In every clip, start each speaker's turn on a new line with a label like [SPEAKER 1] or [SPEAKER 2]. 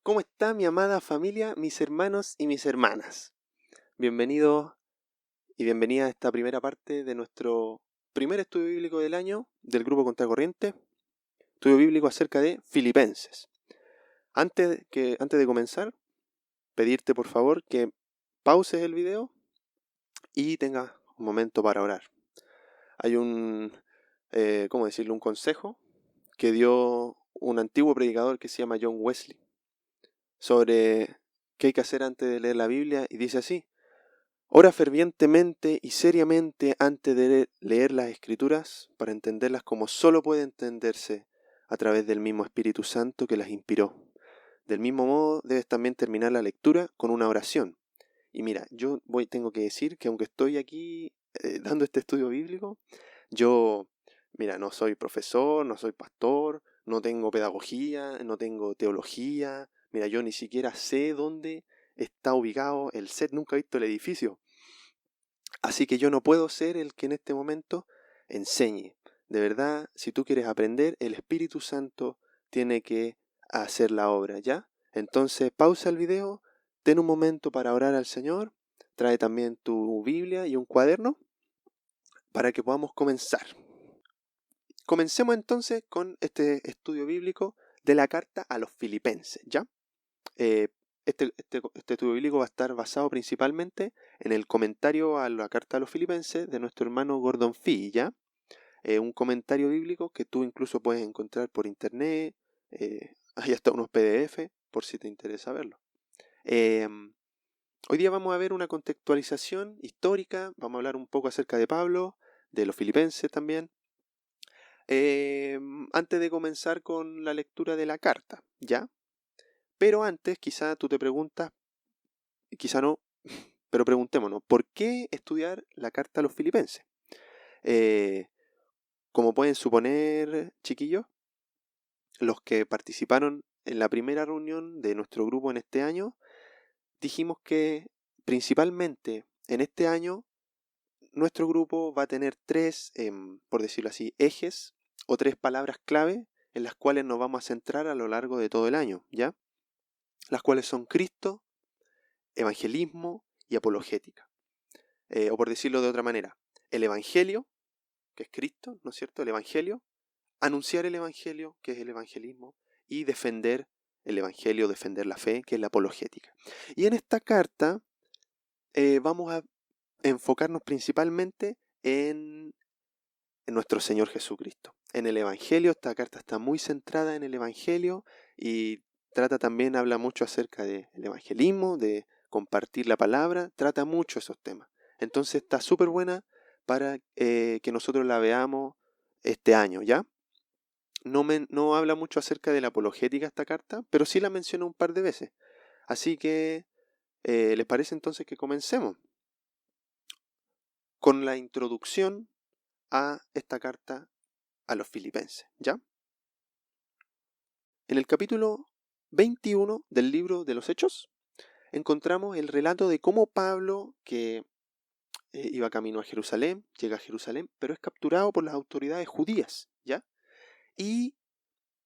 [SPEAKER 1] ¿Cómo está mi amada familia, mis hermanos y mis hermanas? Bienvenidos y bienvenida a esta primera parte de nuestro primer estudio bíblico del año del Grupo Contracorriente, estudio bíblico acerca de Filipenses. Antes de comenzar, pedirte por favor que pauses el video y tengas un momento para orar. Hay un consejo que dio un antiguo predicador que se llama John Wesley sobre qué hay que hacer antes de leer la Biblia, y dice así: ora fervientemente y seriamente antes de leer las Escrituras para entenderlas como solo puede entenderse a través del mismo Espíritu Santo que las inspiró. Del mismo modo, debes también terminar la lectura con una oración. Y mira, tengo que decir que aunque estoy aquí dando este estudio bíblico, no soy profesor, no soy pastor, no tengo pedagogía, no tengo teología. Mira, yo ni siquiera sé dónde está ubicado el set, nunca he visto el edificio. Así que yo no puedo ser el que en este momento enseñe. De verdad, si tú quieres aprender, el Espíritu Santo tiene que hacer la obra, ¿ya? Entonces, pausa el video, ten un momento para orar al Señor, trae también tu Biblia y un cuaderno para que podamos comenzar. Comencemos entonces con este estudio bíblico de la carta a los Filipenses, ¿ya? Este estudio bíblico va a estar basado principalmente en el comentario a la carta a los Filipenses de nuestro hermano Gordon Fee, ¿ya? Un comentario bíblico que tú incluso puedes encontrar por internet, hay hasta unos PDF por si te interesa verlo. Hoy día vamos a ver una contextualización histórica, vamos a hablar un poco acerca de Pablo, de los Filipenses también, antes de comenzar con la lectura de la carta, ¿ya? Pero antes, quizá tú te preguntas, quizá no, pero preguntémonos, ¿por qué estudiar la carta a los Filipenses? Como pueden suponer, chiquillos, los que participaron en la primera reunión de nuestro grupo en este año, dijimos que principalmente en este año nuestro grupo va a tener tres, por decirlo así, ejes o tres palabras clave en las cuales nos vamos a centrar a lo largo de todo el año, ¿ya? Las cuales son Cristo, evangelismo y apologética. O por decirlo de otra manera, el evangelio, que es Cristo, ¿no es cierto? El evangelio, anunciar el evangelio, que es el evangelismo, y defender el evangelio, defender la fe, que es la apologética. Y en esta carta vamos a enfocarnos principalmente en nuestro Señor Jesucristo. En el evangelio, esta carta está muy centrada en el evangelio y habla mucho acerca del evangelismo, de compartir la palabra, trata mucho esos temas. Entonces está súper buena para que nosotros la veamos este año, ¿ya? No habla mucho acerca de la apologética esta carta, pero sí la menciona un par de veces. Así que, ¿les parece entonces que comencemos con la introducción a esta carta a los Filipenses, ¿ya? En el capítulo 21 del libro de los Hechos, encontramos el relato de cómo Pablo, que iba camino a Jerusalén, llega a Jerusalén, pero es capturado por las autoridades judías, ¿ya? Y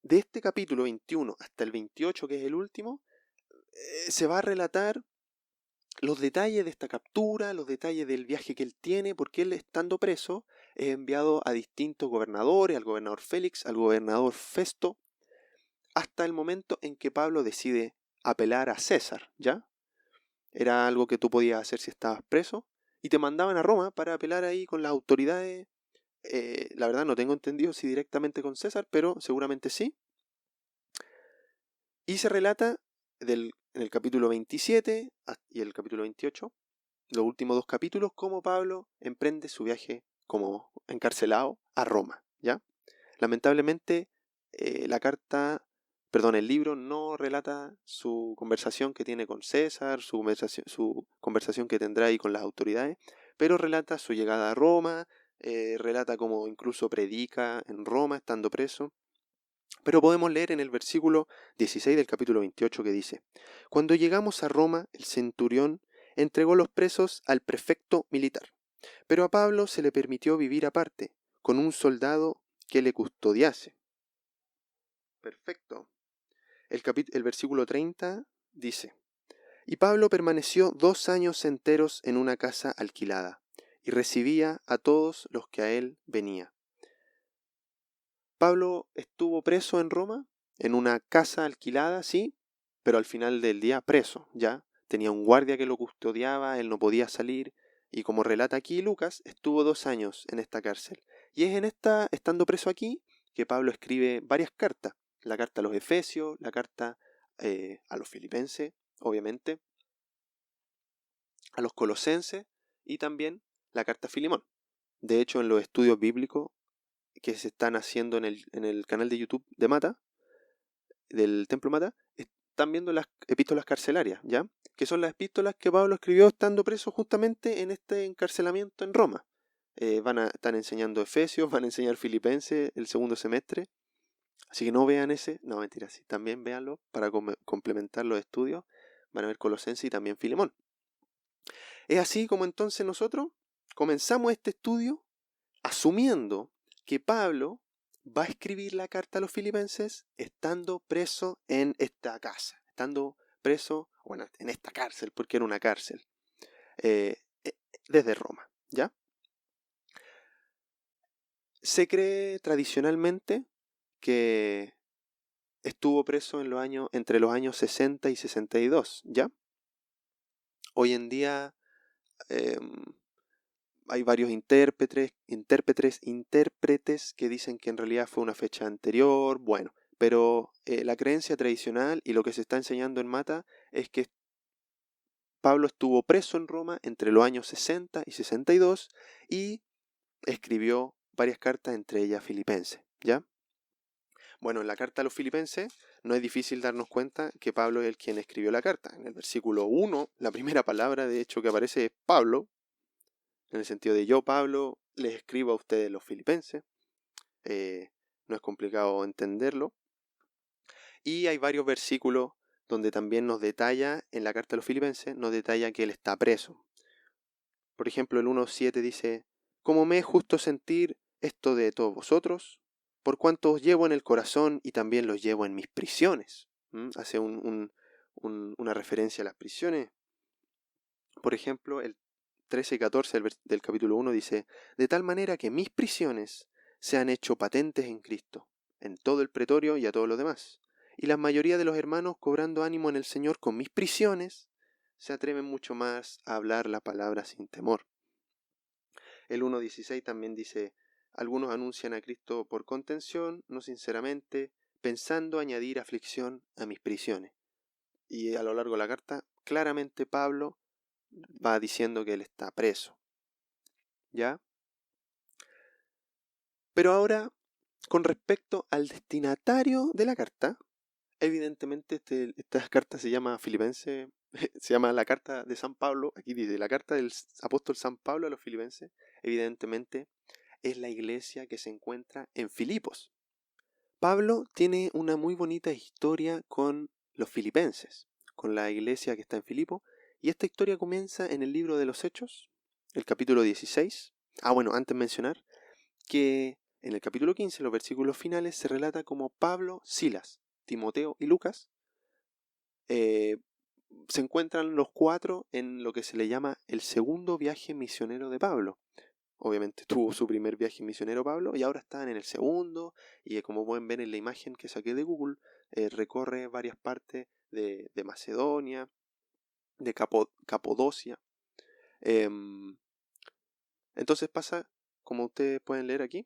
[SPEAKER 1] de este capítulo 21 hasta el 28, que es el último, se va a relatar los detalles de esta captura, los detalles del viaje que él tiene, porque él, estando preso, es enviado a distintos gobernadores, al gobernador Félix, al gobernador Festo, hasta el momento en que Pablo decide apelar a César, ¿ya? Era algo que tú podías hacer si estabas preso, y te mandaban a Roma para apelar ahí con las autoridades. La verdad no tengo entendido si directamente con César, pero seguramente sí. Y se relata en el capítulo 27 y el capítulo 28, los últimos dos capítulos, cómo Pablo emprende su viaje como encarcelado a Roma, ¿ya? Lamentablemente, el libro no relata su conversación que tiene con César, su conversación que tendrá ahí con las autoridades, pero relata su llegada a Roma, relata cómo incluso predica en Roma estando preso. Pero podemos leer en el versículo 16 del capítulo 28 que dice: cuando llegamos a Roma, el centurión entregó los presos al prefecto militar, pero a Pablo se le permitió vivir aparte, con un soldado que le custodiase. Perfecto. El versículo 30 dice: Y Pablo permaneció 2 años enteros en una casa alquilada, y recibía a todos los que a él venía. Pablo estuvo preso en Roma, en una casa alquilada, sí, pero al final del día preso, ¿ya? Tenía un guardia que lo custodiaba, él no podía salir, y como relata aquí Lucas, estuvo 2 años en esta cárcel. Y es estando preso aquí, que Pablo escribe varias cartas. La carta a los Efesios, la carta a los Filipenses, obviamente, a los Colosenses y también la carta a Filemón. De hecho, en los estudios bíblicos que se están haciendo en el canal de YouTube de Mata, del Templo Mata, están viendo las epístolas carcelarias, ¿ya? Que son las epístolas que Pablo escribió estando preso justamente en este encarcelamiento en Roma. Están enseñando Efesios, van a enseñar Filipenses el segundo semestre. Así que no vean ese, no mentira, sí, también véanlo para complementar los estudios. Van a ver Colosenses y también Filemón. Es así como entonces nosotros comenzamos este estudio asumiendo que Pablo va a escribir la carta a los filipenses estando preso en esta casa, estando preso, bueno, en esta cárcel, porque era una cárcel, desde Roma, ¿ya? Se cree tradicionalmente que estuvo preso entre los años 60 y 62, ¿ya? Hoy en día hay varios intérpretes que dicen que en realidad fue una fecha anterior, bueno, pero la creencia tradicional y lo que se está enseñando en Mata es que Pablo estuvo preso en Roma entre los años 60 y 62 y escribió varias cartas, entre ellas Filipenses, ¿ya? Bueno, en la carta a los Filipenses no es difícil darnos cuenta que Pablo es el quien escribió la carta. En el versículo 1, la primera palabra de hecho que aparece es Pablo, en el sentido de yo, Pablo, les escribo a ustedes los filipenses. No es complicado entenderlo. Y hay varios versículos donde también nos detalla, en la carta a los filipenses, nos detalla que él está preso. Por ejemplo, el 1.7 dice: como me es justo sentir esto de todos vosotros, por cuanto os llevo en el corazón y también los llevo en mis prisiones. Hace una referencia a las prisiones. Por ejemplo, el 13 y 14 del capítulo 1 dice: de tal manera que mis prisiones se han hecho patentes en Cristo, en todo el pretorio y a todos los demás. Y la mayoría de los hermanos, cobrando ánimo en el Señor con mis prisiones, se atreven mucho más a hablar la palabra sin temor. El 1.16 también dice: algunos anuncian a Cristo por contención, no sinceramente, pensando añadir aflicción a mis prisiones. Y a lo largo de la carta, claramente Pablo va diciendo que él está preso, ¿ya? Pero ahora, con respecto al destinatario de la carta, evidentemente esta carta se llama Filipenses, se llama la carta de San Pablo, aquí dice la carta del apóstol San Pablo a los filipenses, evidentemente es la iglesia que se encuentra en Filipos. Pablo tiene una muy bonita historia con los filipenses, con la iglesia que está en Filipos, y esta historia comienza en el libro de los Hechos, el capítulo 16. Bueno, antes mencionar que en el capítulo 15, los versículos finales, se relata cómo Pablo, Silas, Timoteo y Lucas se encuentran los 4 en lo que se le llama el segundo viaje misionero de Pablo. Obviamente tuvo su primer viaje misionero Pablo y ahora están en el segundo, y como pueden ver en la imagen que saqué de Google, recorre varias partes de Macedonia, de Capodocia. Entonces pasa, como ustedes pueden leer aquí,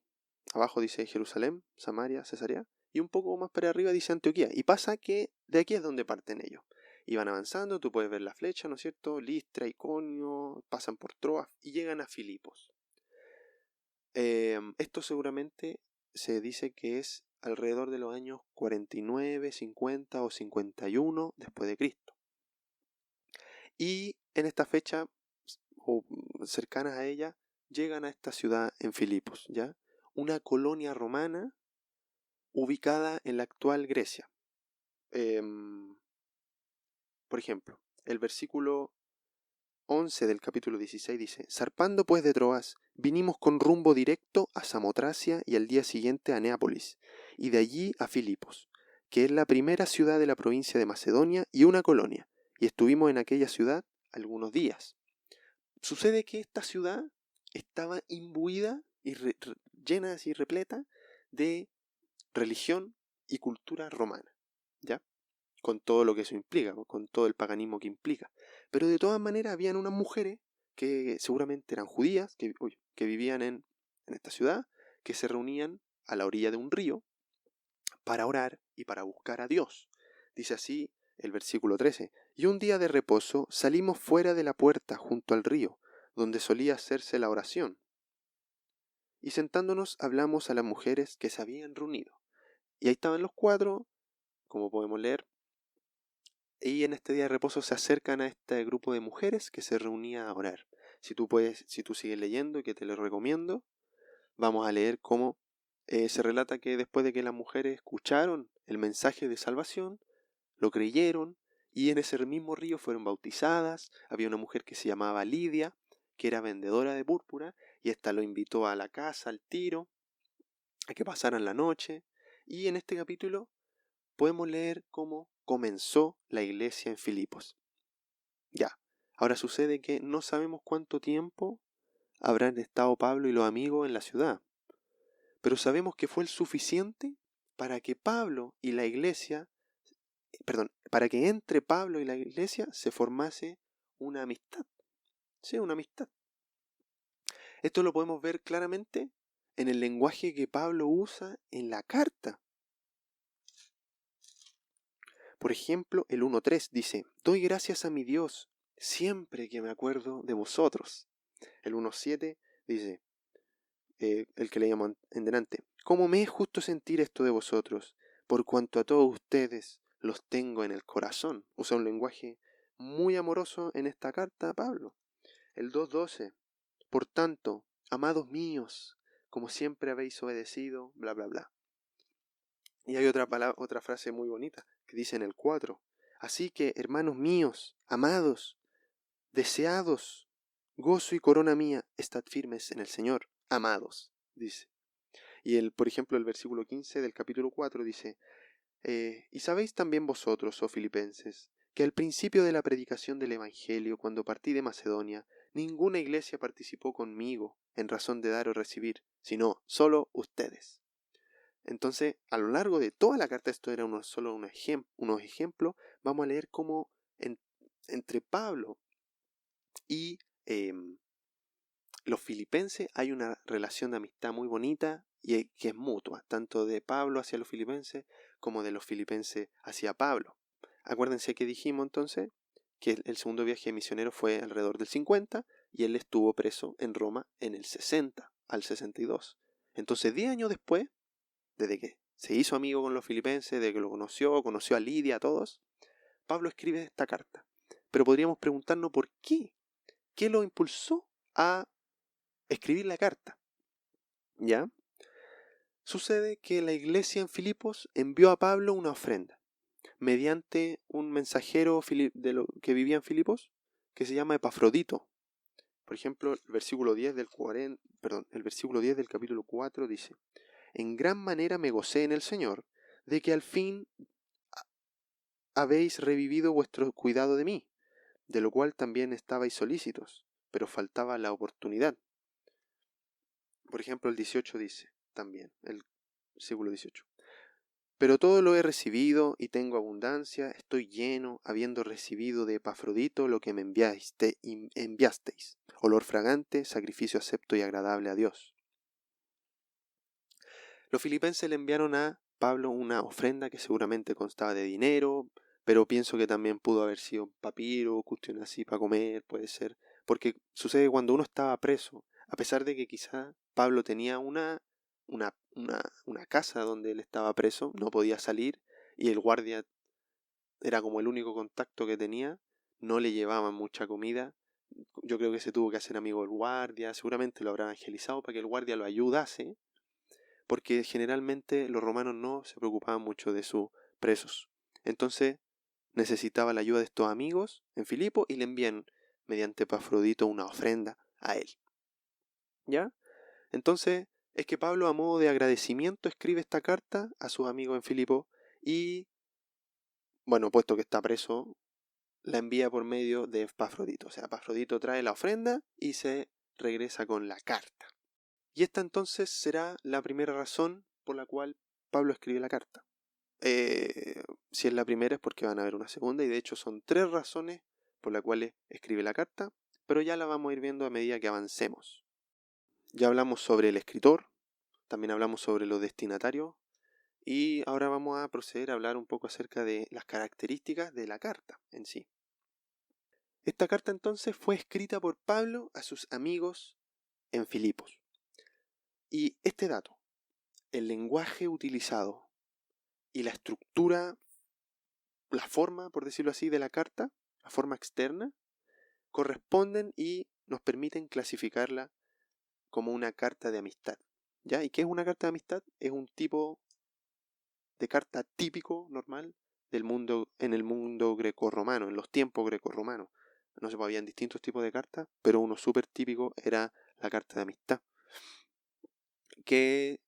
[SPEAKER 1] abajo dice Jerusalén, Samaria, Cesarea, y un poco más para arriba dice Antioquía. Y pasa que de aquí es donde parten ellos. Y van avanzando, tú puedes ver la flecha, ¿no es cierto? Listra, Iconio, pasan por Troas y llegan a Filipos. Esto seguramente se dice que es alrededor de los años 49, 50 o 51 después de Cristo. Y en esta fecha, o cercanas a ella, llegan a esta ciudad en Filipos, ¿ya? Una colonia romana ubicada en la actual Grecia. Por ejemplo, el versículo 11 del capítulo 16 dice: zarpando pues de Troas, vinimos con rumbo directo a Samotracia y al día siguiente a Neápolis, y de allí a Filipos, que es la primera ciudad de la provincia de Macedonia y una colonia, y estuvimos en aquella ciudad algunos días. Sucede que esta ciudad estaba imbuida y llena, así repleta, de religión y cultura romana, ¿ya? Con todo lo que eso implica, con todo el paganismo que implica. Pero de todas maneras habían unas mujeres que seguramente eran judías, que vivían en esta ciudad, que se reunían a la orilla de un río para orar y para buscar a Dios. Dice así el versículo 13: y un día de reposo salimos fuera de la puerta junto al río, donde solía hacerse la oración. Y sentándonos hablamos a las mujeres que se habían reunido. Y ahí estaban los cuatro, como podemos leer, y en este día de reposo se acercan a este grupo de mujeres que se reunía a orar. Si tú sigues leyendo, y que te lo recomiendo, vamos a leer cómo se relata que después de que las mujeres escucharon el mensaje de salvación, lo creyeron, y en ese mismo río fueron bautizadas. Había una mujer que se llamaba Lidia, que era vendedora de púrpura, y esta lo invitó a la casa al tiro, a que pasaran la noche. Y en este capítulo podemos leer cómo comenzó la iglesia en Filipos. Ya, ahora sucede que no sabemos cuánto tiempo habrán estado Pablo y los amigos en la ciudad, pero sabemos que fue el suficiente para que para que entre Pablo y la iglesia se formase una amistad. Sí, una amistad. Esto lo podemos ver claramente en el lenguaje que Pablo usa en la carta. Por ejemplo, el 1.3 dice: doy gracias a mi Dios siempre que me acuerdo de vosotros. El 1.7 dice, el que leíamos en delante: cómo me es justo sentir esto de vosotros, por cuanto a todos ustedes los tengo en el corazón. Usa un lenguaje muy amoroso en esta carta, Pablo. El 2.12: por tanto, amados míos, como siempre habéis obedecido, bla, bla, bla. Y hay otra frase muy bonita que dice en el 4: así que, hermanos míos, amados, deseados, gozo y corona mía, estad firmes en el Señor, amados, dice. Y por ejemplo, el versículo 15 del capítulo 4 dice: y sabéis también vosotros, oh filipenses, que al principio de la predicación del Evangelio, cuando partí de Macedonia, ninguna iglesia participó conmigo en razón de dar o recibir, sino solo ustedes. Entonces, a lo largo de toda la carta, esto era solo unos ejemplos, vamos a leer cómo entre Pablo y los filipenses hay una relación de amistad muy bonita y que es mutua, tanto de Pablo hacia los filipenses como de los filipenses hacia Pablo. Acuérdense que dijimos entonces que el segundo viaje misionero fue alrededor del 50 y él estuvo preso en Roma en el 60 al 62. Entonces 10 años después, desde que se hizo amigo con los filipenses, desde que lo conoció a Lidia, a todos, Pablo escribe esta carta. Pero podríamos preguntarnos por qué. ¿Qué lo impulsó a escribir la carta? ¿Ya? Sucede que la iglesia en Filipos envió a Pablo una ofrenda mediante un mensajero que vivía en Filipos que se llama Epafrodito. Por ejemplo, el versículo 10 del capítulo 4 dice: en gran manera me gocé en el Señor de que al fin habéis revivido vuestro cuidado de mí, de lo cual también estabais solícitos, pero faltaba la oportunidad. Por ejemplo, el 18 dice también, el versículo 18: pero todo lo he recibido y tengo abundancia, estoy lleno, habiendo recibido de Epafrodito lo que me enviasteis, olor fragante, sacrificio acepto y agradable a Dios. Los filipenses le enviaron a Pablo una ofrenda que seguramente constaba de dinero, pero pienso que también pudo haber sido papiro, cuestiones así para comer, puede ser. Porque sucede cuando uno estaba preso, a pesar de que quizá Pablo tenía una casa donde él estaba preso, no podía salir, y el guardia era como el único contacto que tenía, no le llevaban mucha comida. Yo creo que se tuvo que hacer amigo del guardia, seguramente lo habrá evangelizado para que el guardia lo ayudase, porque generalmente los romanos no se preocupaban mucho de sus presos. Entonces necesitaba la ayuda de estos amigos en Filipo y le envían mediante Epafrodito una ofrenda a él. ¿Ya? Entonces es que Pablo, a modo de agradecimiento, escribe esta carta a sus amigos en Filipo y, bueno, puesto que está preso, la envía por medio de Epafrodito. O sea, Epafrodito trae la ofrenda y se regresa con la carta. Y esta entonces será la primera razón por la cual Pablo escribe la carta. Si es la primera es porque van a haber una segunda, y de hecho son 3 razones por las cuales escribe la carta, pero ya la vamos a ir viendo a medida que avancemos. Ya hablamos sobre el escritor, también hablamos sobre los destinatarios, y ahora vamos a proceder a hablar un poco acerca de las características de la carta en sí. Esta carta entonces fue escrita por Pablo a sus amigos en Filipos. Y este dato, el lenguaje utilizado y la estructura, la forma, por decirlo así, de la carta, la forma externa, corresponden y nos permiten clasificarla como una carta de amistad. ¿Ya? ¿Y qué es una carta de amistad? Es un tipo de carta típico, normal, del mundo, en el mundo grecorromano, en los tiempos grecorromanos. No sé, habían distintos tipos de cartas, pero uno súper típico era la carta de amistad. Que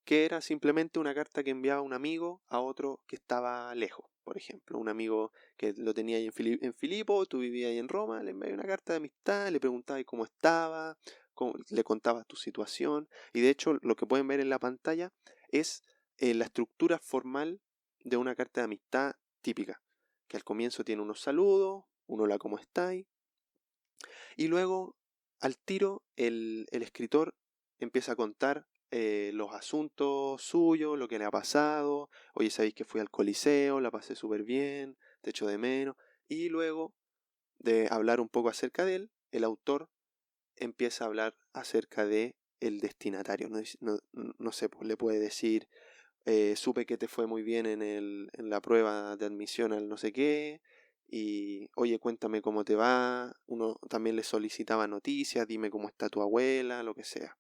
[SPEAKER 1] era simplemente una carta que enviaba un amigo a otro que estaba lejos. Por ejemplo, un amigo que lo tenía ahí en Filipo, tú vivías ahí en Roma, le enviaba una carta de amistad, le preguntabas cómo estaba, le contabas tu situación. Y de hecho, lo que pueden ver en la pantalla es la estructura formal de una carta de amistad típica, que al comienzo tiene unos saludos, un hola, ¿cómo estáis? Y luego, al tiro, el escritor empieza a contar los asuntos suyos, lo que le ha pasado. Oye, sabéis que fui al Coliseo, la pasé súper bien, te echo de menos. Y luego de hablar un poco acerca de él, el autor empieza a hablar acerca de el destinatario. No sé, pues le puede decir, supe que te fue muy bien en la prueba de admisión al no sé qué, y oye, cuéntame cómo te va. Uno también le solicitaba noticias, dime cómo está tu abuela, lo que sea.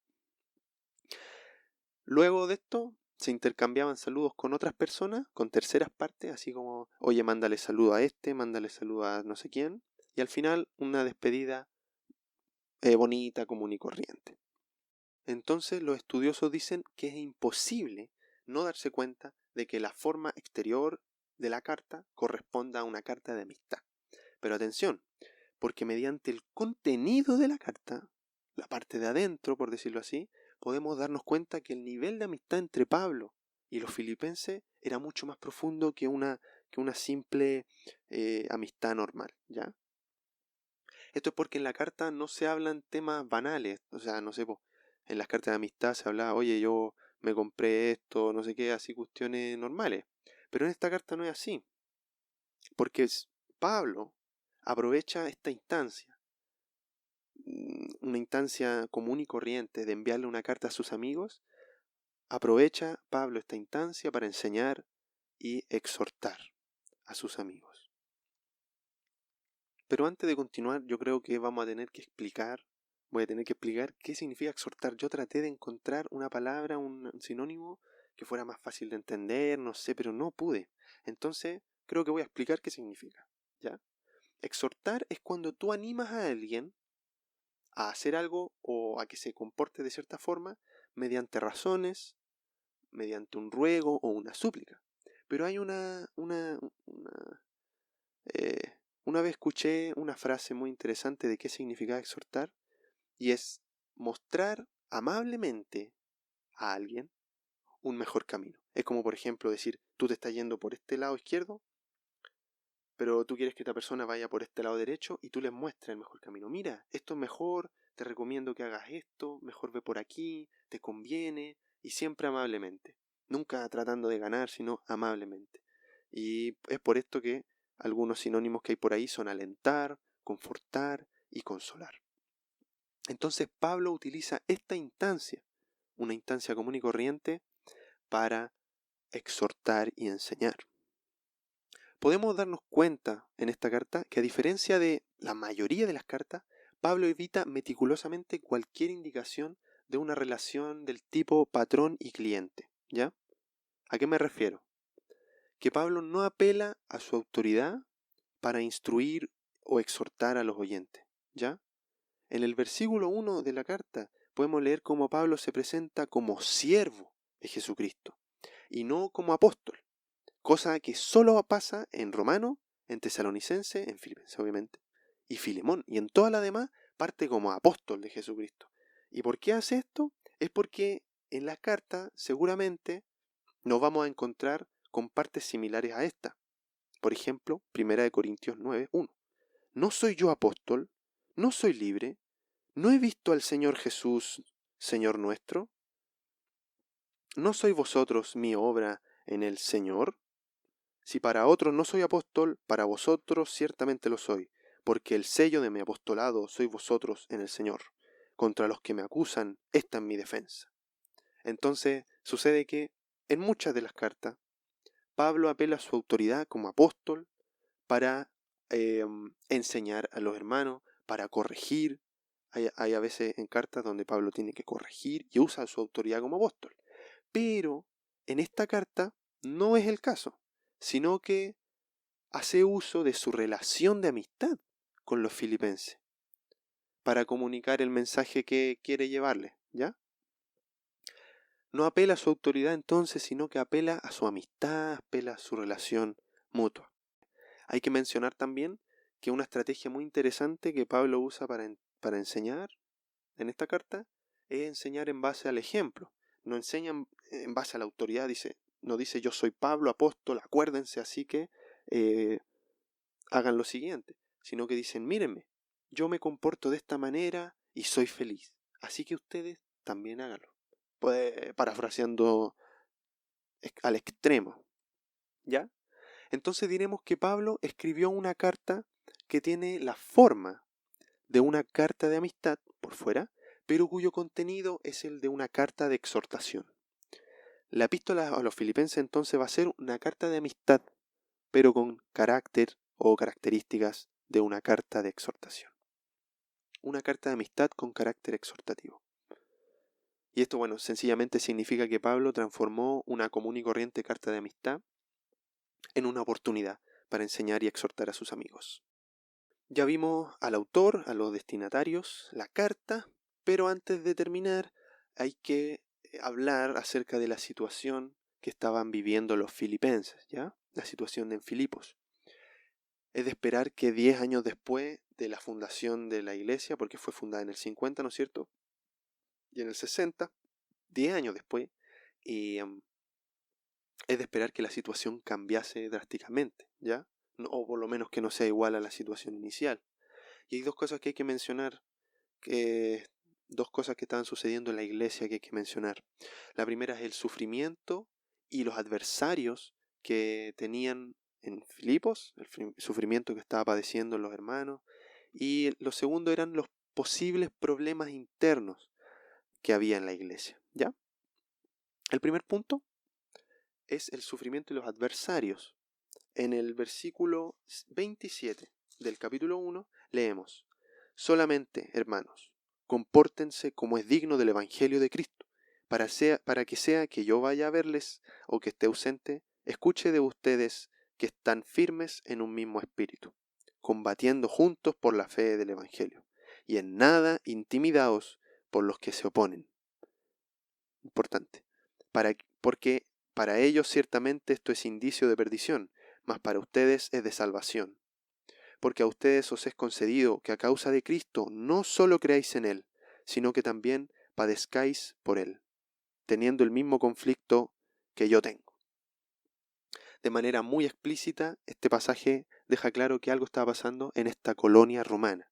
[SPEAKER 1] Luego de esto se intercambiaban saludos con otras personas, con terceras partes, así como, oye, mándale saludo a este, mándale saludo a no sé quién, y al final una despedida bonita, común y corriente. Entonces los estudiosos dicen que es imposible no darse cuenta de que la forma exterior de la carta corresponda a una carta de amistad. Pero atención, porque mediante el contenido de la carta, la parte de adentro, por decirlo así, podemos darnos cuenta que el nivel de amistad entre Pablo y los filipenses era mucho más profundo que una simple amistad normal, ¿ya? Esto es porque en la carta no se hablan temas banales, o sea, no sé, en las cartas de amistad se hablaba, oye, yo me compré esto, no sé qué, así cuestiones normales. Pero en esta carta no es así, porque Pablo aprovecha esta instancia, una instancia común y corriente de enviarle una carta a sus amigos. Aprovecha Pablo esta instancia para enseñar y exhortar a sus amigos. Pero antes de continuar, yo creo que voy a tener que explicar qué significa exhortar. Yo traté de encontrar una palabra, un sinónimo que fuera más fácil de entender, no sé, pero no pude. Entonces, creo que voy a explicar qué significa, ¿ya? Exhortar es cuando tú animas a alguien a hacer algo o a que se comporte de cierta forma mediante razones, mediante un ruego o una súplica. Pero hay una vez escuché una frase muy interesante de qué significa exhortar, y es mostrar amablemente a alguien un mejor camino. Es como, por ejemplo, decir, tú te estás yendo por este lado izquierdo, pero tú quieres que esta persona vaya por este lado derecho, y tú les muestras el mejor camino. Mira, esto es mejor, te recomiendo que hagas esto, mejor ve por aquí, te conviene, y siempre amablemente. Nunca tratando de ganar, sino amablemente. Y es por esto que algunos sinónimos que hay por ahí son alentar, confortar y consolar. Entonces Pablo utiliza esta instancia, una instancia común y corriente, para exhortar y enseñar. Podemos darnos cuenta en esta carta que, a diferencia de la mayoría de las cartas, Pablo evita meticulosamente cualquier indicación de una relación del tipo patrón y cliente, ¿ya? ¿A qué me refiero? Que Pablo no apela a su autoridad para instruir o exhortar a los oyentes, ¿ya? En el versículo 1 de la carta podemos leer cómo Pablo se presenta como siervo de Jesucristo y no como apóstol. cosa que solo pasa en Romano, en Tesalonicense, en Filipenses obviamente, y Filemón, y en toda la demás parte como apóstol de Jesucristo. ¿Y por qué hace esto? Es porque en las cartas seguramente nos vamos a encontrar con partes similares a esta. Por ejemplo, 1 Corintios 9:1. ¿No soy yo apóstol? ¿No soy libre? ¿No he visto al Señor Jesús, Señor nuestro? ¿No sois vosotros mi obra en el Señor? Si para otros no soy apóstol, para vosotros ciertamente lo soy, porque el sello de mi apostolado sois vosotros en el Señor. Contra los que me acusan, esta es mi defensa. Entonces, sucede que en muchas de las cartas, Pablo apela a su autoridad como apóstol para enseñar a los hermanos, para corregir. Hay a veces en cartas donde Pablo tiene que corregir y usa su autoridad como apóstol. Pero en esta carta no es el caso, sino que hace uso de su relación de amistad con los filipenses para comunicar el mensaje que quiere llevarles, ¿ya? No apela a su autoridad entonces, sino que apela a su amistad, apela a su relación mutua. Hay que mencionar también que una estrategia muy interesante que Pablo usa para enseñar en esta carta es enseñar en base al ejemplo. No enseña en base a la autoridad, no dice yo soy Pablo, apóstol, acuérdense, así que hagan lo siguiente, sino que dicen mírenme, yo me comporto de esta manera y soy feliz, así que ustedes también háganlo. Pues, parafraseando al extremo, ¿ya? Entonces diremos que Pablo escribió una carta que tiene la forma de una carta de amistad por fuera, pero cuyo contenido es el de una carta de exhortación. La epístola a los filipenses entonces va a ser una carta de amistad, pero con carácter o características de una carta de exhortación. Una carta de amistad con carácter exhortativo. Y esto, bueno, sencillamente significa que Pablo transformó una común y corriente carta de amistad en una oportunidad para enseñar y exhortar a sus amigos. Ya vimos al autor, a los destinatarios, la carta, pero antes de terminar hay que hablar acerca de la situación que estaban viviendo los filipenses, ¿ya? La situación en Filipos. Es de esperar que 10 años después de la fundación de la iglesia, porque fue fundada en el 50, ¿no es cierto? Y en el 60, 10 años después, es de esperar que la situación cambiase drásticamente, ¿ya? O por lo menos que no sea igual a la situación inicial. Y hay dos cosas que hay que mencionar, dos cosas que estaban sucediendo en la iglesia que hay que mencionar. La primera es el sufrimiento y los adversarios que tenían en Filipos, el sufrimiento que estaba padeciendo los hermanos, y lo segundo eran los posibles problemas internos que había en la iglesia, ¿ya? El primer punto es el sufrimiento y los adversarios. En el versículo 27 del capítulo 1 leemos: solamente, hermanos, compórtense como es digno del Evangelio de Cristo, para que sea que yo vaya a verles o que esté ausente, escuche de ustedes que están firmes en un mismo espíritu, combatiendo juntos por la fe del Evangelio, y en nada intimidados por los que se oponen. Importante, porque para ellos ciertamente esto es indicio de perdición, mas para ustedes es de salvación. Porque a ustedes os es concedido que a causa de Cristo no solo creáis en Él, sino que también padezcáis por Él, teniendo el mismo conflicto que yo tengo. De manera muy explícita, este pasaje deja claro que algo estaba pasando en esta colonia romana.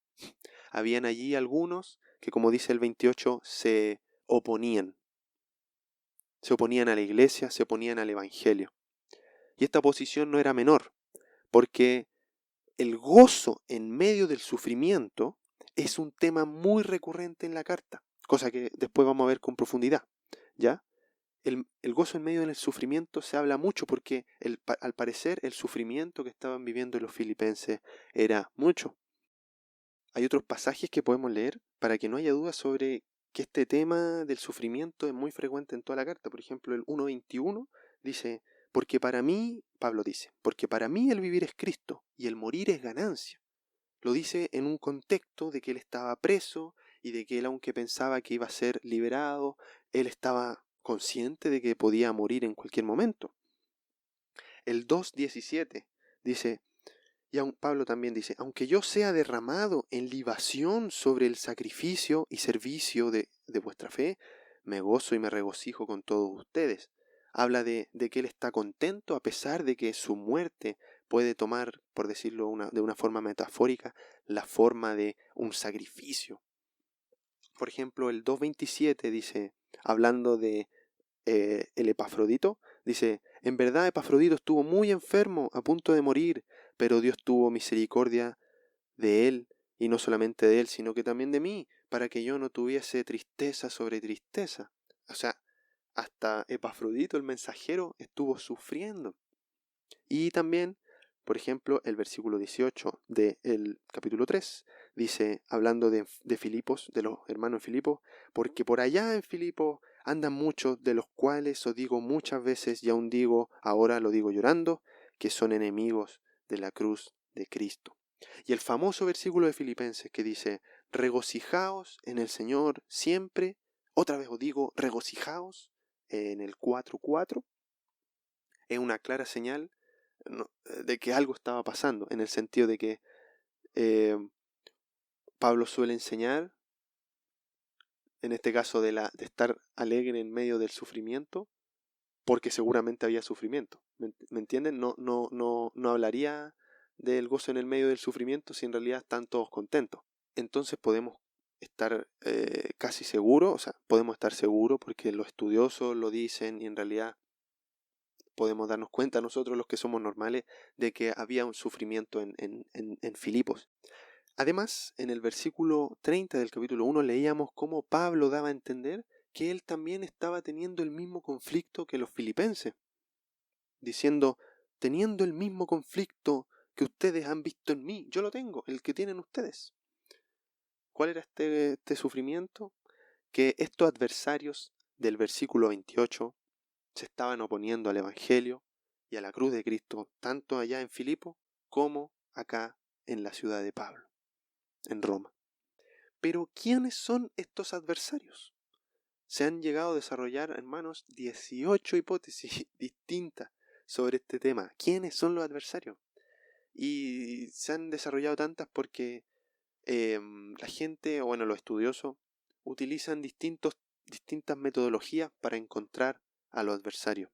[SPEAKER 1] Habían allí algunos que, como dice el 28, se oponían a la iglesia, se oponían al Evangelio. Y esta posición no era menor, porque el gozo en medio del sufrimiento es un tema muy recurrente en la carta, cosa que después vamos a ver con profundidad, ¿ya? El gozo en medio del sufrimiento se habla mucho porque al parecer el sufrimiento que estaban viviendo los filipenses era mucho. Hay otros pasajes que podemos leer para que no haya duda sobre que este tema del sufrimiento es muy frecuente en toda la carta. Por ejemplo, el 1:21 dice: porque para mí, Pablo dice, porque para mí el vivir es Cristo y el morir es ganancia. Lo dice en un contexto de que él estaba preso y de que él, aunque pensaba que iba a ser liberado, él estaba consciente de que podía morir en cualquier momento. El 2:17 dice, Pablo también dice, aunque yo sea derramado en libación sobre el sacrificio y servicio de vuestra fe, me gozo y me regocijo con todos ustedes. Habla de que él está contento a pesar de que su muerte puede tomar, por decirlo de una forma metafórica, la forma de un sacrificio. Por ejemplo, el 2:27 dice, hablando de el Epafrodito, dice, en verdad Epafrodito estuvo muy enfermo, a punto de morir, pero Dios tuvo misericordia de él, y no solamente de él, sino que también de mí, para que yo no tuviese tristeza sobre tristeza. O sea, hasta Epafrodito, el mensajero, estuvo sufriendo. Y también, por ejemplo, el versículo 18 del capítulo 3 dice, hablando de Filipos, de los hermanos en Filipos, porque por allá en Filipos andan muchos, de los cuales os digo muchas veces, y aún digo, ahora lo digo llorando, que son enemigos de la cruz de Cristo. Y el famoso versículo de Filipenses que dice, regocijaos en el Señor siempre, otra vez os digo, regocijaos, en el 4:4, es una clara señal de que algo estaba pasando, en el sentido de que Pablo suele enseñar, en este caso de estar alegre en medio del sufrimiento, porque seguramente había sufrimiento. ¿Me entienden? No hablaría del gozo en el medio del sufrimiento si en realidad están todos contentos. Entonces podemos estar casi seguros, o sea, podemos estar seguros porque los estudiosos lo dicen y en realidad podemos darnos cuenta nosotros los que somos normales de que había un sufrimiento en Filipos. Además, en el versículo 30 del capítulo 1 leíamos cómo Pablo daba a entender que él también estaba teniendo el mismo conflicto que los filipenses, diciendo, teniendo el mismo conflicto que ustedes han visto en mí, yo lo tengo, el que tienen ustedes. ¿Cuál era este sufrimiento? Que estos adversarios del versículo 28 se estaban oponiendo al Evangelio y a la cruz de Cristo, tanto allá en Filipo como acá en la ciudad de Pablo, en Roma. Pero ¿quiénes son estos adversarios? Se han llegado a desarrollar, hermanos, 18 hipótesis distintas sobre este tema. ¿Quiénes son los adversarios? Y se han desarrollado tantas porque la gente, o bueno, los estudiosos, utilizan distintas metodologías para encontrar a los adversarios.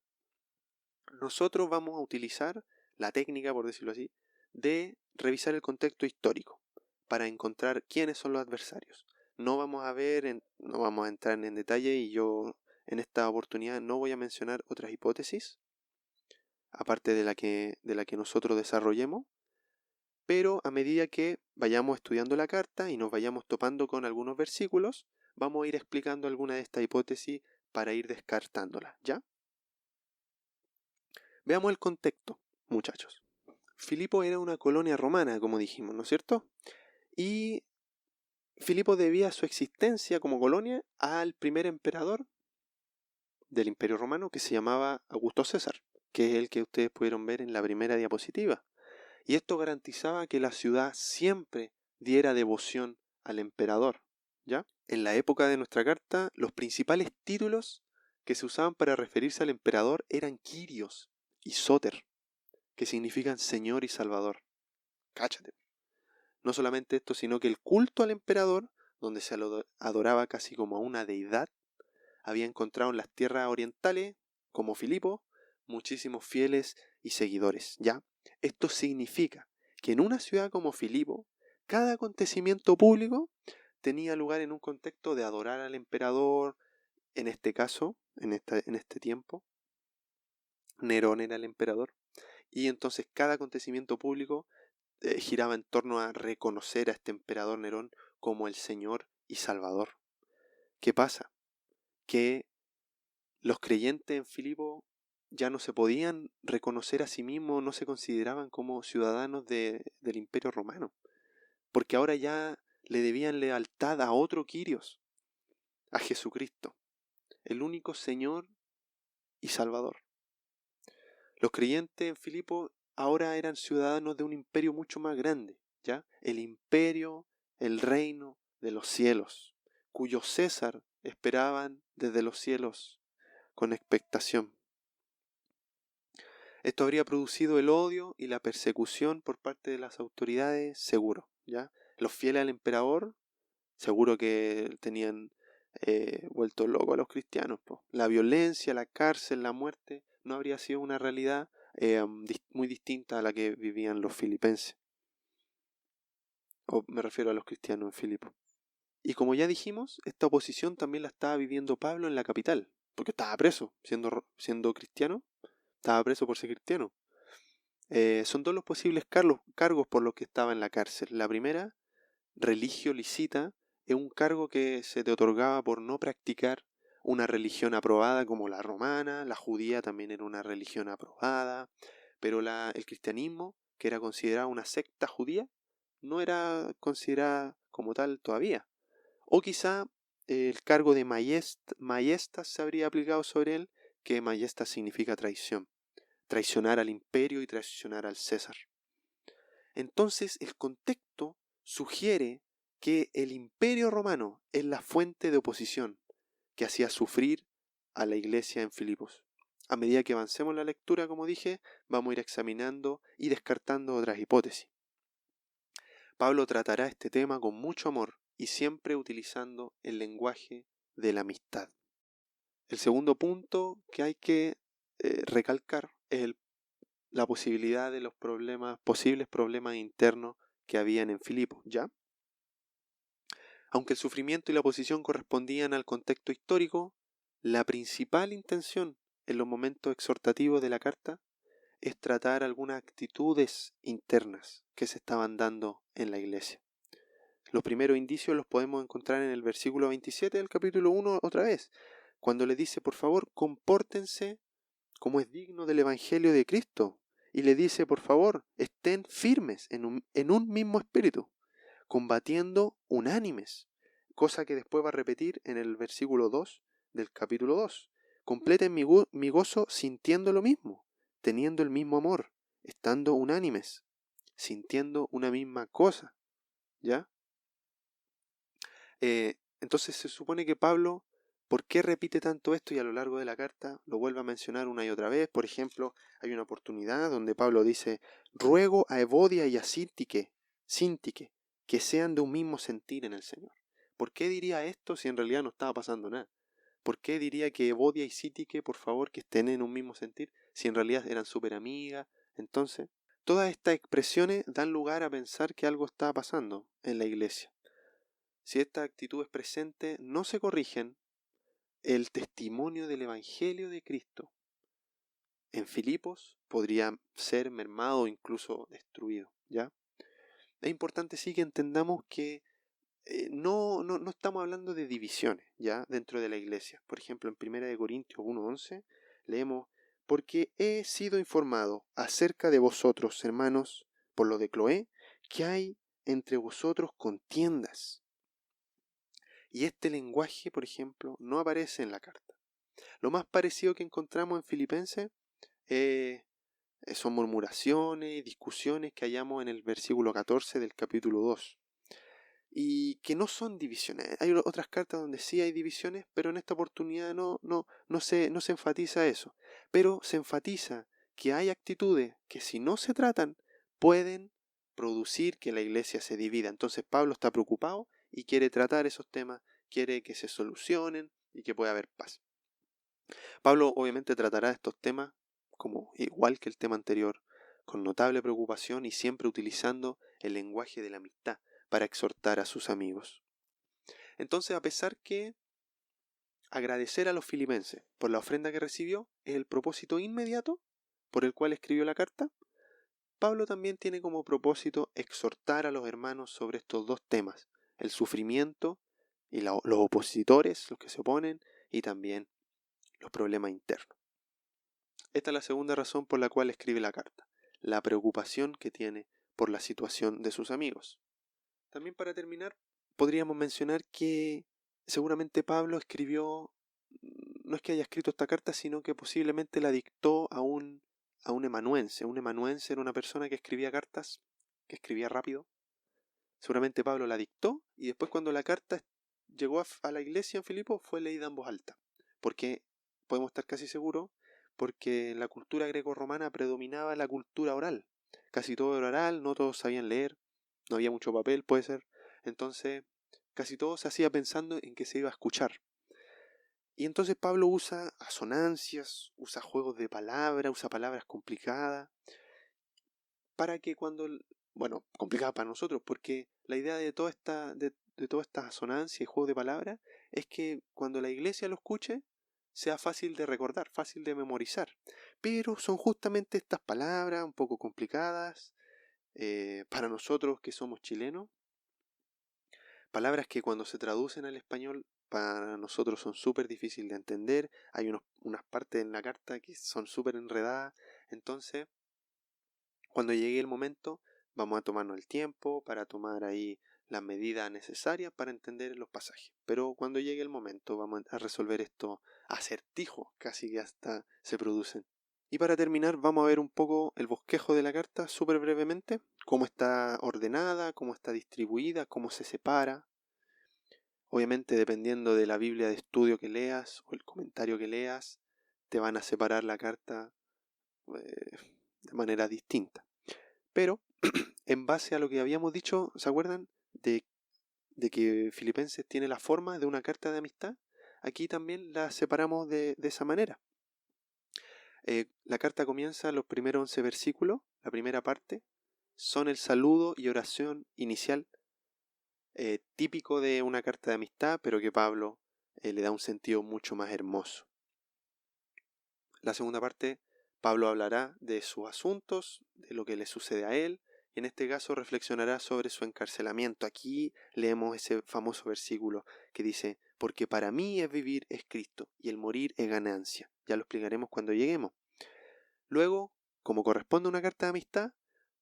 [SPEAKER 1] Nosotros vamos a utilizar la técnica, por decirlo así, de revisar el contexto histórico para encontrar quiénes son los adversarios. No vamos a entrar en detalle y yo en esta oportunidad no voy a mencionar otras hipótesis, aparte de la que nosotros desarrollemos, pero a medida que vayamos estudiando la carta y nos vayamos topando con algunos versículos, vamos a ir explicando alguna de estas hipótesis para ir descartándolas, ¿ya? Veamos el contexto, muchachos. Filipo era una colonia romana, como dijimos, ¿no es cierto? Y Filipo debía su existencia como colonia al primer emperador del Imperio Romano que se llamaba Augusto César, que es el que ustedes pudieron ver en la primera diapositiva. Y esto garantizaba que la ciudad siempre diera devoción al emperador, ¿ya? En la época de nuestra carta, los principales títulos que se usaban para referirse al emperador eran Kyrios y Soter, que significan Señor y Salvador. Cáchate. No solamente esto, sino que el culto al emperador, donde se lo adoraba casi como a una deidad, había encontrado en las tierras orientales, como Filipo, muchísimos fieles y seguidores, ¿ya? Esto significa que en una ciudad como Filipo, cada acontecimiento público tenía lugar en un contexto de adorar al emperador, en este caso, en este tiempo, Nerón era el emperador, y entonces cada acontecimiento público giraba en torno a reconocer a este emperador Nerón como el Señor y Salvador. ¿Qué pasa? Que los creyentes en Filipo ya no se podían reconocer a sí mismos, no se consideraban como ciudadanos del Imperio Romano, porque ahora ya le debían lealtad a otro Kyrios, a Jesucristo, el único Señor y Salvador. Los creyentes en Filipo ahora eran ciudadanos de un imperio mucho más grande, ¿ya? El imperio, el reino de los cielos, cuyo César esperaban desde los cielos con expectación. Esto habría producido el odio y la persecución por parte de las autoridades, seguro, ¿ya? Los fieles al emperador, seguro que tenían vuelto locos a los cristianos, po. La violencia, la cárcel, la muerte, no habría sido una realidad muy distinta a la que vivían los filipenses. O me refiero a los cristianos en Filipos. Y como ya dijimos, esta oposición también la estaba viviendo Pablo en la capital, porque estaba preso, siendo cristiano, estaba preso por ser cristiano. Son dos los posibles cargos por los que estaba en la cárcel. La primera, religio licita, es un cargo que se te otorgaba por no practicar una religión aprobada como la romana, la judía también era una religión aprobada, pero el cristianismo, que era considerada una secta judía, no era considerada como tal todavía. O quizá el cargo de maestas se habría aplicado sobre él, que maestas significa traición, traicionar al imperio y traicionar al César. Entonces el contexto sugiere que el imperio romano es la fuente de oposición que hacía sufrir a la iglesia en Filipos. A medida que avancemos en la lectura, como dije, vamos a ir examinando y descartando otras hipótesis. Pablo tratará este tema con mucho amor y siempre utilizando el lenguaje de la amistad. El segundo punto que hay que recalcar es la posibilidad de los posibles problemas internos que habían en Filipos, ¿ya? Aunque el sufrimiento y la oposición correspondían al contexto histórico, la principal intención en los momentos exhortativos de la carta es tratar algunas actitudes internas que se estaban dando en la iglesia. Los primeros indicios los podemos encontrar en el versículo 27 del capítulo 1 otra vez, cuando le dice, por favor, compórtense como es digno del Evangelio de Cristo. Y le dice, por favor, estén firmes en un mismo espíritu, combatiendo unánimes, cosa que después va a repetir en el versículo 2 del capítulo 2. Completen mi gozo sintiendo lo mismo, teniendo el mismo amor, estando unánimes, sintiendo una misma cosa, ¿ya? Entonces se supone que Pablo, ¿por qué repite tanto esto y a lo largo de la carta lo vuelve a mencionar una y otra vez? Por ejemplo, hay una oportunidad donde Pablo dice, ruego a Evodia y a Síntique que sean de un mismo sentir en el Señor. ¿Por qué diría esto si en realidad no estaba pasando nada? ¿Por qué diría que Evodia y Síntique, por favor, que estén en un mismo sentir si en realidad eran súper amigas? Entonces, todas estas expresiones dan lugar a pensar que algo está pasando en la iglesia. Si estas actitudes presentes no se corrigen, el testimonio del Evangelio de Cristo en Filipos podría ser mermado o incluso destruido, ¿ya? Es importante sí que entendamos que no estamos hablando de divisiones, ¿ya? Dentro de la iglesia. Por ejemplo, en 1 Corintios 1:11 leemos, porque he sido informado acerca de vosotros, hermanos, por lo de Cloé, que hay entre vosotros contiendas. Y este lenguaje, por ejemplo, no aparece en la carta. Lo más parecido que encontramos en Filipenses son murmuraciones y discusiones que hallamos en el versículo 14 del capítulo 2. Y que no son divisiones. Hay otras cartas donde sí hay divisiones, pero en esta oportunidad no se enfatiza eso. Pero se enfatiza que hay actitudes que si no se tratan pueden producir que la iglesia se divida. Entonces Pablo está preocupado y quiere tratar esos temas, quiere que se solucionen y que pueda haber paz. Pablo obviamente tratará estos temas, como igual que el tema anterior, con notable preocupación y siempre utilizando el lenguaje de la amistad para exhortar a sus amigos. Entonces, a pesar que agradecer a los filipenses por la ofrenda que recibió es el propósito inmediato por el cual escribió la carta, Pablo también tiene como propósito exhortar a los hermanos sobre estos dos temas, el sufrimiento y los opositores, los que se oponen, y también los problemas internos. Esta es la segunda razón por la cual escribe la carta, la preocupación que tiene por la situación de sus amigos. También para terminar, podríamos mencionar que seguramente Pablo escribió, no es que haya escrito esta carta, sino que posiblemente la dictó a un emanuense. Un emanuense era una persona que escribía cartas, que escribía rápido. Seguramente Pablo la dictó y después cuando la carta llegó a la iglesia en Filipos fue leída en voz alta. Porque podemos estar casi seguros porque en la cultura grecorromana predominaba la cultura oral. Casi todo era oral, no todos sabían leer, no había mucho papel, puede ser. Entonces, casi todo se hacía pensando en que se iba a escuchar. Y entonces Pablo usa asonancias, usa juegos de palabras, usa palabras complicadas, para que bueno, complicadas para nosotros, porque la idea de toda esta asonancia y juego de palabras es que cuando la iglesia lo escuche, sea fácil de recordar, fácil de memorizar. Pero son justamente estas palabras un poco complicadas, para nosotros que somos chilenos, palabras que cuando se traducen al español para nosotros son súper difíciles de entender. Hay unas partes en la carta que son súper enredadas. Entonces, cuando llegue el momento, vamos a tomarnos el tiempo para tomar ahí las medidas necesarias para entender los pasajes. Pero cuando llegue el momento, vamos a resolver estos acertijos casi que hasta se producen. Y para terminar, vamos a ver un poco el bosquejo de la carta súper brevemente, cómo está ordenada, cómo está distribuida, cómo se separa. Obviamente, dependiendo de la Biblia de estudio que leas o el comentario que leas, te van a separar la carta de manera distinta. Pero, en base a lo que habíamos dicho, ¿se acuerdan? De que Filipenses tiene la forma de una carta de amistad. Aquí también la separamos de esa manera. La carta comienza, los primeros 11 versículos, la primera parte, son el saludo y oración inicial, típico de una carta de amistad, pero que Pablo le da un sentido mucho más hermoso. La segunda parte, Pablo hablará de sus asuntos, de lo que le sucede a él, y en este caso reflexionará sobre su encarcelamiento. Aquí leemos ese famoso versículo que dice, porque para mí es vivir es Cristo, y el morir es ganancia. Ya lo explicaremos cuando lleguemos. Luego, como corresponde a una carta de amistad,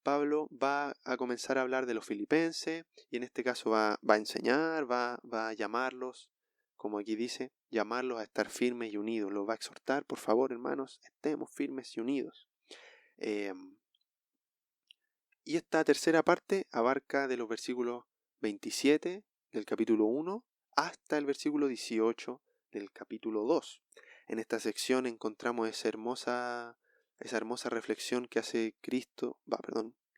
[SPEAKER 1] Pablo va a comenzar a hablar de los filipenses, y en este caso va a enseñar, va a llamarlos, como aquí dice, llamarlos a estar firmes y unidos. Los va a exhortar, por favor, hermanos, estemos firmes y unidos. Y esta tercera parte abarca de los versículos 27 del capítulo 1 hasta el versículo 18 del capítulo 2. En esta sección encontramos esa hermosa reflexión que hace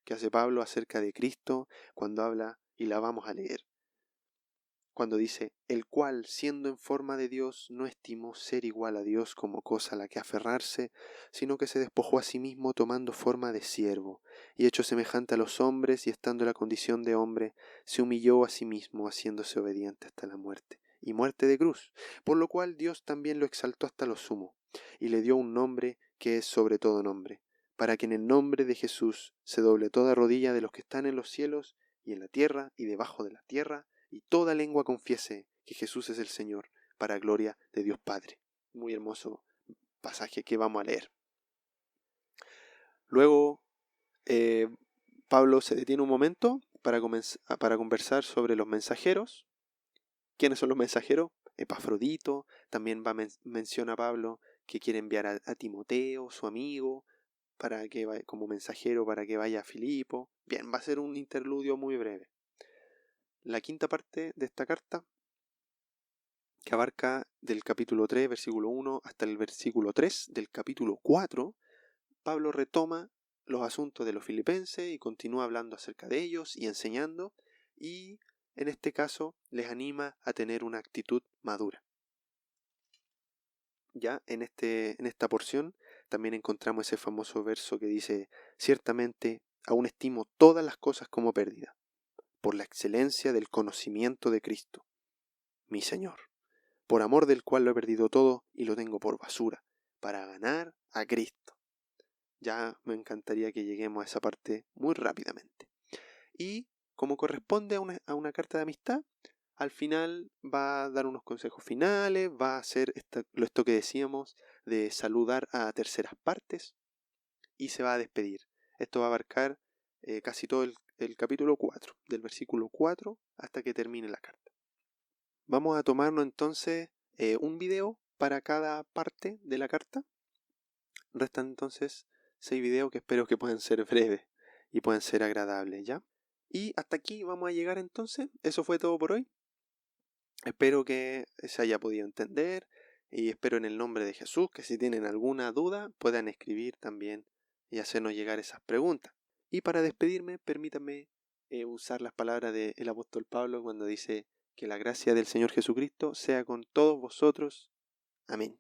[SPEAKER 1] que hace Pablo acerca de Cristo cuando habla, y la vamos a leer. Cuando dice, el cual, siendo en forma de Dios, no estimó ser igual a Dios como cosa a la que aferrarse, sino que se despojó a sí mismo tomando forma de siervo, y hecho semejante a los hombres, y estando en la condición de hombre, se humilló a sí mismo, haciéndose obediente hasta la muerte, y muerte de cruz, por lo cual Dios también lo exaltó hasta lo sumo, y le dio un nombre que es sobre todo nombre, para que en el nombre de Jesús se doble toda rodilla de los que están en los cielos, y en la tierra, y debajo de la tierra, y toda lengua confiese que Jesús es el Señor, para gloria de Dios Padre. Muy hermoso pasaje que vamos a leer. Luego, Pablo se detiene un momento para conversar sobre los mensajeros. ¿Quiénes son los mensajeros? Epafrodito. También menciona Pablo que quiere enviar a Timoteo, su amigo, para que vaya, como mensajero para que vaya a Filipo. Bien, va a ser un interludio muy breve. La quinta parte de esta carta, que abarca del capítulo 3, versículo 1, hasta el versículo 3 del capítulo 4, Pablo retoma los asuntos de los filipenses y continúa hablando acerca de ellos y enseñando, y en este caso les anima a tener una actitud madura. Ya en esta porción también encontramos ese famoso verso que dice, ciertamente aún estimo todas las cosas como pérdida, por la excelencia del conocimiento de Cristo, mi Señor, por amor del cual lo he perdido todo y lo tengo por basura, para ganar a Cristo. Ya me encantaría que lleguemos a esa parte muy rápidamente. Y como corresponde a una carta de amistad, al final va a dar unos consejos finales, va a hacer esto que decíamos de saludar a terceras partes y se va a despedir. Esto va a abarcar casi todo el capítulo 4, del versículo 4 hasta que termine la carta. Vamos a tomarnos entonces un video para cada parte de la carta. Restan entonces 6 videos que espero que puedan ser breves y puedan ser agradables, ¿ya? Y hasta aquí vamos a llegar entonces. Eso fue todo por hoy. Espero que se haya podido entender, Y espero en el nombre de Jesús que si tienen alguna duda puedan escribir también y hacernos llegar esas preguntas. Y para despedirme, permítanme usar las palabras del apóstol Pablo cuando dice que la gracia del Señor Jesucristo sea con todos vosotros. Amén.